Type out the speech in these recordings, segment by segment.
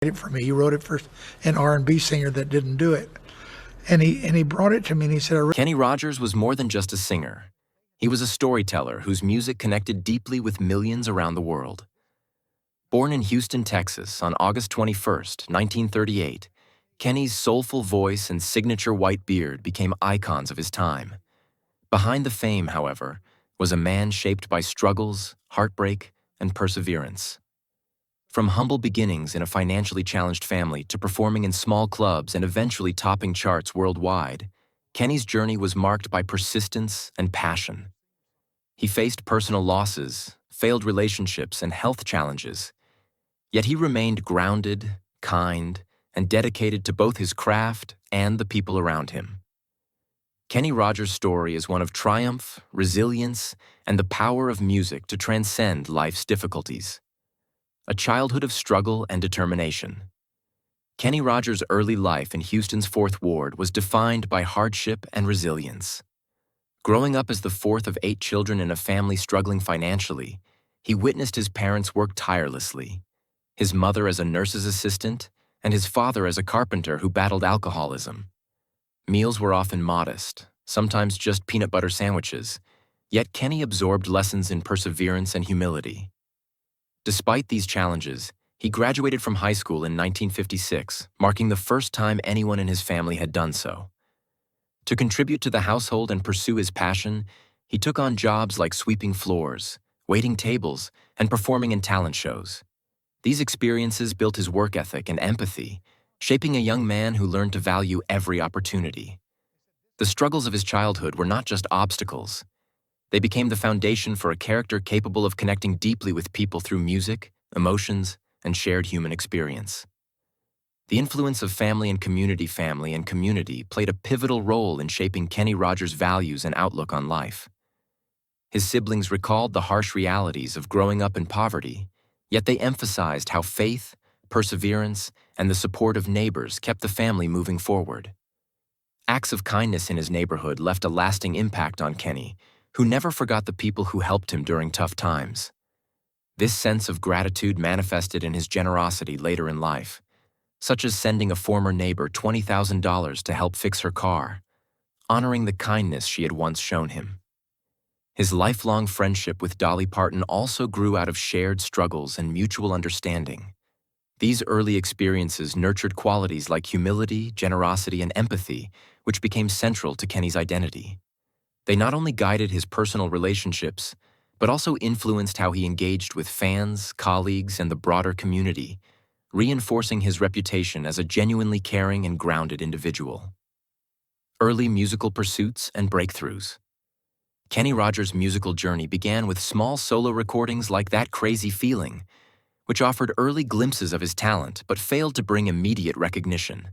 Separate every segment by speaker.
Speaker 1: it for me. He wrote it for an R&B singer that didn't do it. And he brought it to me and he said,
Speaker 2: Kenny Rogers was more than just a singer. He was a storyteller whose music connected deeply with millions around the world. Born in Houston, Texas on August 21st, 1938, Kenny's soulful voice and signature white beard became icons of his time. Behind the fame, however, was a man shaped by struggles, heartbreak, and perseverance. From humble beginnings in a financially challenged family to performing in small clubs and eventually topping charts worldwide, Kenny's journey was marked by persistence and passion. He faced personal losses, failed relationships, and health challenges, yet he remained grounded, kind, and dedicated to both his craft and the people around him. Kenny Rogers' story is one of triumph, resilience, and the power of music to transcend life's difficulties. A childhood of struggle and determination. Kenny Rogers' early life in Houston's Fourth Ward was defined by hardship and resilience. Growing up as the fourth of 8 children in a family struggling financially, he witnessed his parents work tirelessly, his mother as a nurse's assistant, and his father as a carpenter who battled alcoholism. Meals were often modest, sometimes just peanut butter sandwiches, yet Kenny absorbed lessons in perseverance and humility. Despite these challenges, he graduated from high school in 1956, marking the first time anyone in his family had done so. To contribute to the household and pursue his passion, he took on jobs like sweeping floors, waiting tables, and performing in talent shows. These experiences built his work ethic and empathy, shaping a young man who learned to value every opportunity. The struggles of his childhood were not just obstacles. They became the foundation for a character capable of connecting deeply with people through music, emotions, and shared human experience. The influence of family and community played a pivotal role in shaping Kenny Rogers' values and outlook on life. His siblings recalled the harsh realities of growing up in poverty, yet they emphasized how faith, perseverance, and the support of neighbors kept the family moving forward. Acts of kindness in his neighborhood left a lasting impact on Kenny, who never forgot the people who helped him during tough times. This sense of gratitude manifested in his generosity later in life, such as sending a former neighbor $20,000 to help fix her car, honoring the kindness she had once shown him. His lifelong friendship with Dolly Parton also grew out of shared struggles and mutual understanding. These early experiences nurtured qualities like humility, generosity, and empathy, which became central to Kenny's identity. They not only guided his personal relationships, but also influenced how he engaged with fans, colleagues, and the broader community, reinforcing his reputation as a genuinely caring and grounded individual. Early musical pursuits and breakthroughs. Kenny Rogers' musical journey began with small solo recordings like That Crazy Feeling, which offered early glimpses of his talent but failed to bring immediate recognition.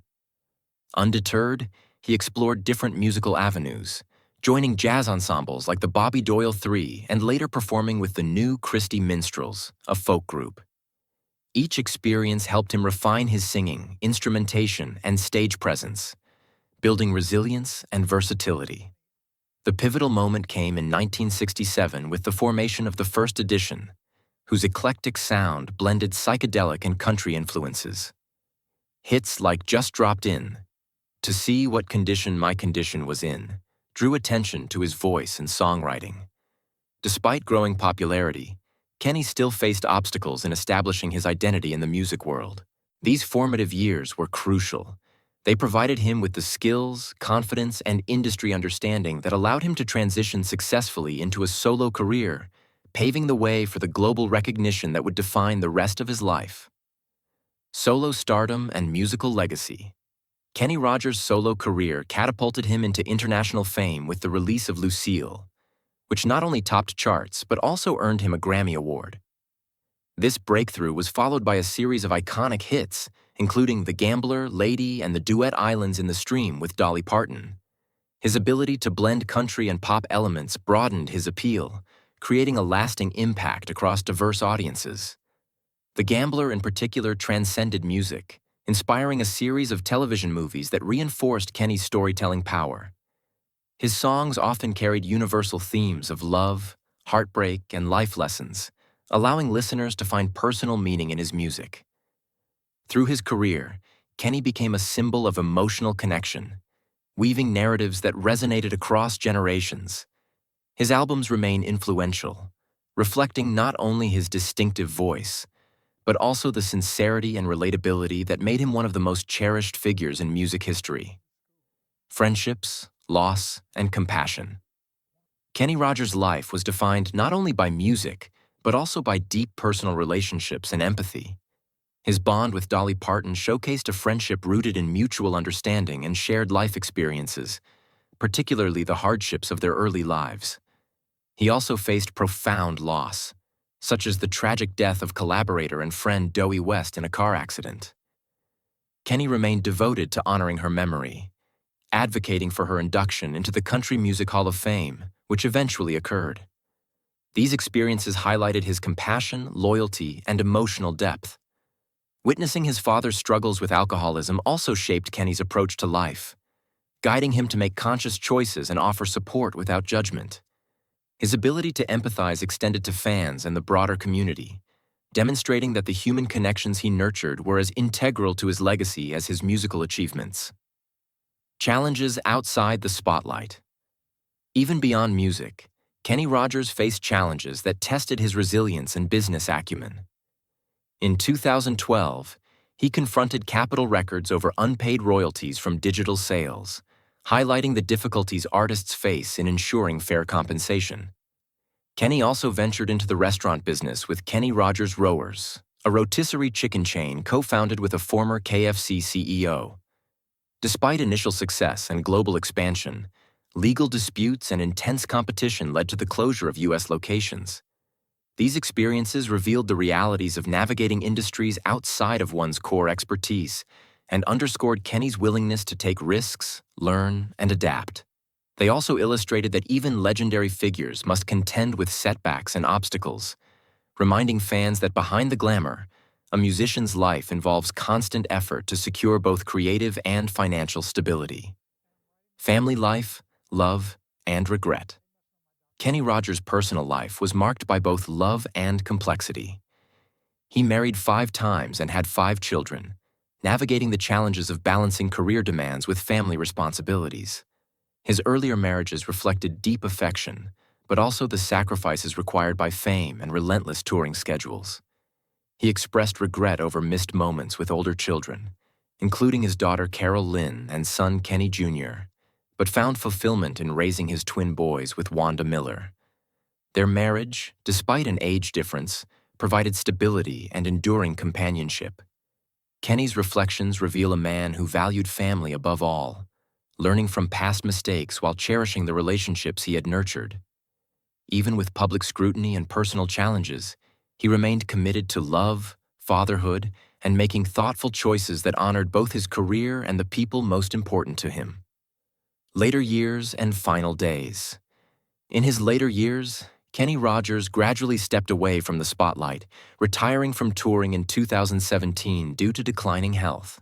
Speaker 2: Undeterred, he explored different musical avenues, joining jazz ensembles like the Bobby Doyle Three and later performing with the New Christie Minstrels, a folk group. Each experience helped him refine his singing, instrumentation, and stage presence, building resilience and versatility. The pivotal moment came in 1967 with the formation of the First Edition, whose eclectic sound blended psychedelic and country influences. Hits like Just Dropped In, To See What Condition My Condition Was In, drew attention to his voice and songwriting. Despite growing popularity, Kenny still faced obstacles in establishing his identity in the music world. These formative years were crucial. They provided him with the skills, confidence, and industry understanding that allowed him to transition successfully into a solo career, paving the way for the global recognition that would define the rest of his life. Solo stardom and musical legacy. Kenny Rogers' solo career catapulted him into international fame with the release of Lucille, which not only topped charts but also earned him a Grammy Award. This breakthrough was followed by a series of iconic hits, including The Gambler, Lady, and the duet Islands in the Stream with Dolly Parton. His ability to blend country and pop elements broadened his appeal, creating a lasting impact across diverse audiences. The Gambler in particular transcended music, inspiring a series of television movies that reinforced Kenny's storytelling power. His songs often carried universal themes of love, heartbreak, and life lessons, allowing listeners to find personal meaning in his music. Through his career, Kenny became a symbol of emotional connection, weaving narratives that resonated across generations. His albums remain influential, reflecting not only his distinctive voice, but also the sincerity and relatability that made him one of the most cherished figures in music history. Friendships, loss, and compassion. Kenny Rogers' life was defined not only by music, but also by deep personal relationships and empathy. His bond with Dolly Parton showcased a friendship rooted in mutual understanding and shared life experiences, particularly the hardships of their early lives. He also faced profound loss, such as the tragic death of collaborator and friend Dowie West in a car accident. Kenny remained devoted to honoring her memory, advocating for her induction into the Country Music Hall of Fame, which eventually occurred. These experiences highlighted his compassion, loyalty, and emotional depth. Witnessing his father's struggles with alcoholism also shaped Kenny's approach to life, guiding him to make conscious choices and offer support without judgment. His ability to empathize extended to fans and the broader community, demonstrating that the human connections he nurtured were as integral to his legacy as his musical achievements. Challenges outside the spotlight. Even beyond music, Kenny Rogers faced challenges that tested his resilience and business acumen. In 2012, he confronted Capitol Records over unpaid royalties from digital sales, highlighting the difficulties artists face in ensuring fair compensation. Kenny also ventured into the restaurant business with Kenny Rogers Rollers, a rotisserie chicken chain co-founded with a former KFC CEO. Despite initial success and global expansion, legal disputes and intense competition led to the closure of U.S. locations. These experiences revealed the realities of navigating industries outside of one's core expertise and underscored Kenny's willingness to take risks, learn, and adapt. They also illustrated that even legendary figures must contend with setbacks and obstacles, reminding fans that behind the glamour, a musician's life involves constant effort to secure both creative and financial stability. Family life, love, and regret. Kenny Rogers' personal life was marked by both love and complexity. He married 5 times and had 5 children, navigating the challenges of balancing career demands with family responsibilities. His earlier marriages reflected deep affection, but also the sacrifices required by fame and relentless touring schedules. He expressed regret over missed moments with older children, including his daughter Carol Lynn and son Kenny Jr., but found fulfillment in raising his twin boys with Wanda Miller. Their marriage, despite an age difference, provided stability and enduring companionship. Kenny's reflections reveal a man who valued family above all, learning from past mistakes while cherishing the relationships he had nurtured. Even with public scrutiny and personal challenges, he remained committed to love, fatherhood, and making thoughtful choices that honored both his career and the people most important to him. Later years and final days. In his later years, Kenny Rogers gradually stepped away from the spotlight, retiring from touring in 2017 due to declining health.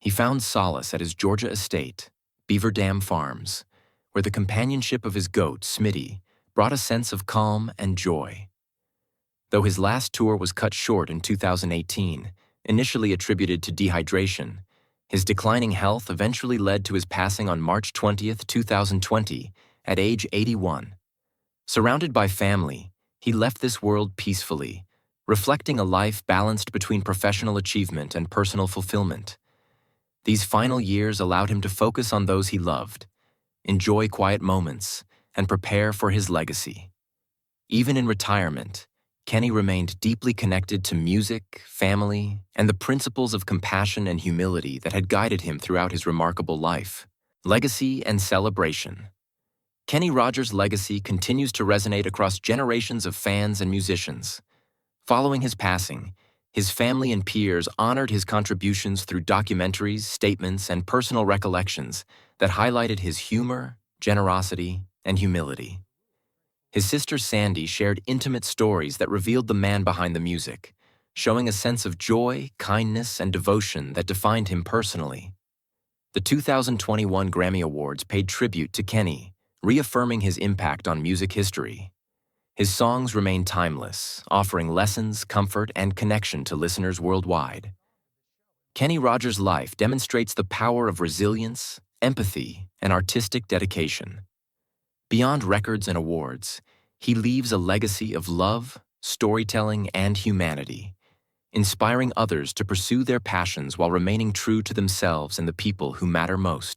Speaker 2: He found solace at his Georgia estate, Beaver Dam Farms, where the companionship of his goat, Smitty, brought a sense of calm and joy. Though his last tour was cut short in 2018, initially attributed to dehydration, his declining health eventually led to his passing on March 20, 2020, at age 81. Surrounded by family, he left this world peacefully, reflecting a life balanced between professional achievement and personal fulfillment. These final years allowed him to focus on those he loved, enjoy quiet moments, and prepare for his legacy. Even in retirement, Kenny remained deeply connected to music, family, and the principles of compassion and humility that had guided him throughout his remarkable life. Legacy and celebration. Kenny Rogers' legacy continues to resonate across generations of fans and musicians. Following his passing, his family and peers honored his contributions through documentaries, statements, and personal recollections that highlighted his humor, generosity, and humility. His sister Sandy shared intimate stories that revealed the man behind the music, showing a sense of joy, kindness, and devotion that defined him personally. The 2021 Grammy Awards paid tribute to Kenny, reaffirming his impact on music history. His songs remain timeless, offering lessons, comfort, and connection to listeners worldwide. Kenny Rogers' life demonstrates the power of resilience, empathy, and artistic dedication. Beyond records and awards, he leaves a legacy of love, storytelling, and humanity, inspiring others to pursue their passions while remaining true to themselves and the people who matter most.